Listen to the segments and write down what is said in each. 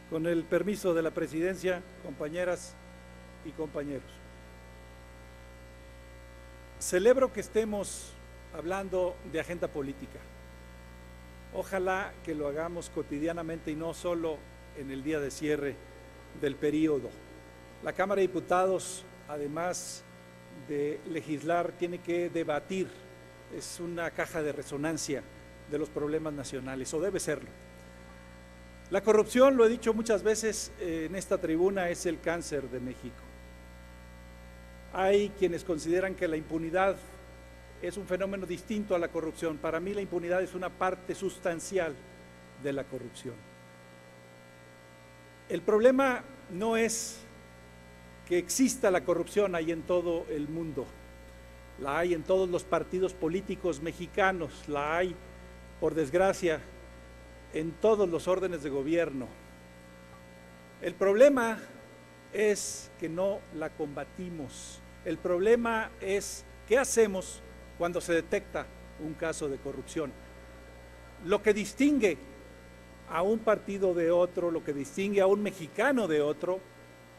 Con el permiso de la presidencia, compañeras y compañeros. Celebro que estemos hablando de agenda política. Ojalá que lo hagamos cotidianamente y no solo en el día de cierre del periodo. La Cámara de Diputados, además de legislar, tiene que debatir, es una caja de resonancia de los problemas nacionales, o debe serlo. La corrupción, lo he dicho muchas veces en esta tribuna, es el cáncer de México. Hay quienes consideran que la impunidad es un fenómeno distinto a la corrupción. Para mí la impunidad es una parte sustancial de la corrupción. El problema no es que exista la corrupción ahí en todo el mundo, la hay en todos los partidos políticos mexicanos, la hay, por desgracia, en todos los órdenes de gobierno. El problema es que no la combatimos. El problema es qué hacemos cuando se detecta un caso de corrupción. Lo que distingue a un partido de otro, lo que distingue a un mexicano de otro,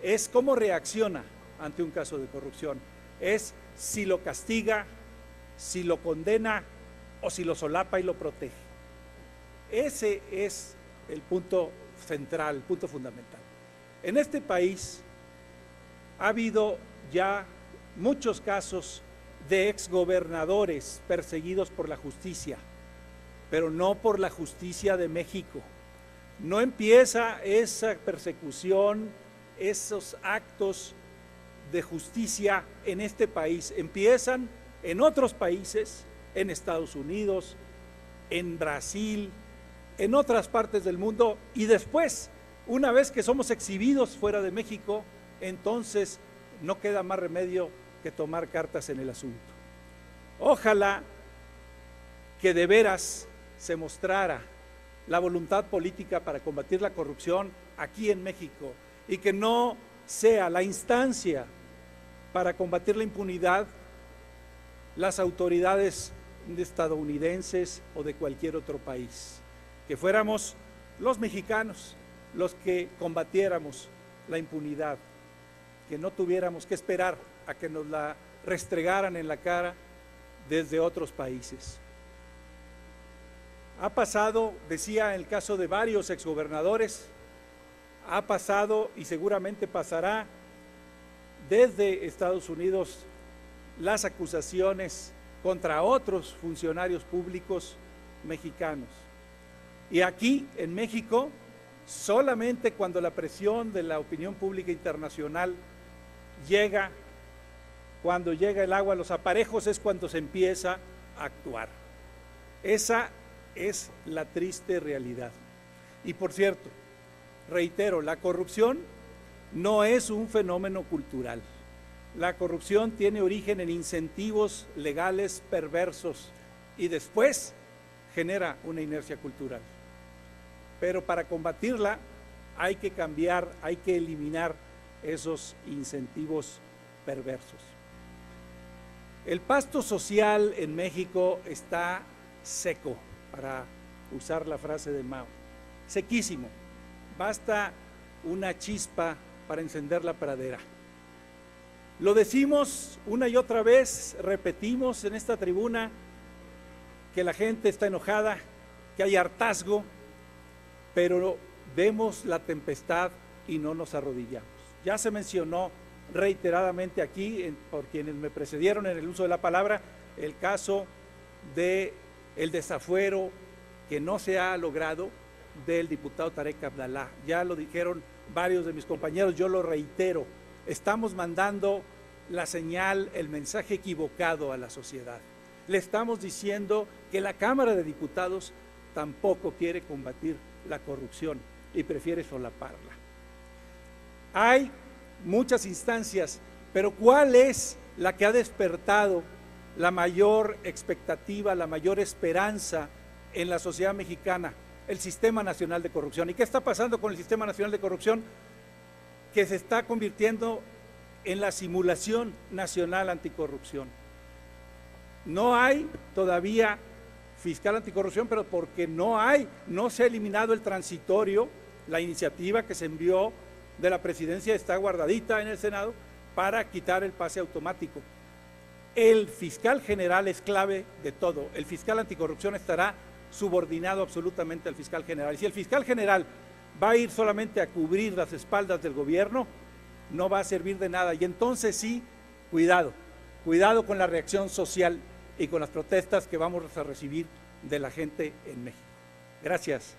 es cómo reacciona ante un caso de corrupción. Es si lo castiga, si lo condena o si lo solapa y lo protege. Ese es el punto central, el punto fundamental. En este país ha habido ya muchos casos de exgobernadores perseguidos por la justicia, pero no por la justicia de México. No empieza esa persecución, esos actos de justicia en este país, empiezan en otros países, en Estados Unidos, en Brasil, en otras partes del mundo, y después, una vez que somos exhibidos fuera de México, entonces no queda más remedio que tomar cartas en el asunto. Ojalá que de veras se mostrara la voluntad política para combatir la corrupción aquí en México y que no sea la instancia para combatir la impunidad las autoridades estadounidenses o de cualquier otro país. Que fuéramos los mexicanos los que combatiéramos la impunidad, que no tuviéramos que esperar a que nos la restregaran en la cara desde otros países. Ha pasado, decía en el caso de varios exgobernadores, ha pasado y seguramente pasará desde Estados Unidos las acusaciones contra otros funcionarios públicos mexicanos. Y aquí, en México, solamente cuando la presión de la opinión pública internacional llega, cuando llega el agua a los aparejos, es cuando se empieza a actuar. Esa es la triste realidad. Y por cierto, reitero, la corrupción no es un fenómeno cultural. La corrupción tiene origen en incentivos legales perversos y después genera una inercia cultural. Pero para combatirla hay que cambiar, hay que eliminar esos incentivos perversos. El pasto social en México está seco, para usar la frase de Mao, sequísimo. Basta una chispa para encender la pradera. Lo decimos una y otra vez, repetimos en esta tribuna que la gente está enojada, que hay hartazgo, pero vemos la tempestad y no nos arrodillamos. Ya se mencionó reiteradamente aquí, por quienes me precedieron en el uso de la palabra, el caso del desafuero que no se ha logrado del diputado Tarek Abdalá. Ya lo dijeron varios de mis compañeros, yo lo reitero, estamos mandando la señal, el mensaje equivocado a la sociedad. Le estamos diciendo que la Cámara de Diputados tampoco quiere combatir la corrupción y prefiere solaparla. Hay muchas instancias, pero ¿cuál es la que ha despertado la mayor expectativa, la mayor esperanza en la sociedad mexicana? El Sistema Nacional de Corrupción. ¿Y qué está pasando con el Sistema Nacional de Corrupción? Que se está convirtiendo en la simulación nacional anticorrupción. No hay todavía fiscal anticorrupción, pero porque no se ha eliminado el transitorio, La iniciativa que se envió de la presidencia está guardadita en el Senado para quitar el pase automático. El fiscal general es clave de todo. El fiscal anticorrupción estará subordinado absolutamente al fiscal general. Y si el fiscal general va a ir solamente a cubrir las espaldas del gobierno, no va a servir de nada. Y entonces sí, cuidado con la reacción social y con las protestas que vamos a recibir de la gente en México. Gracias.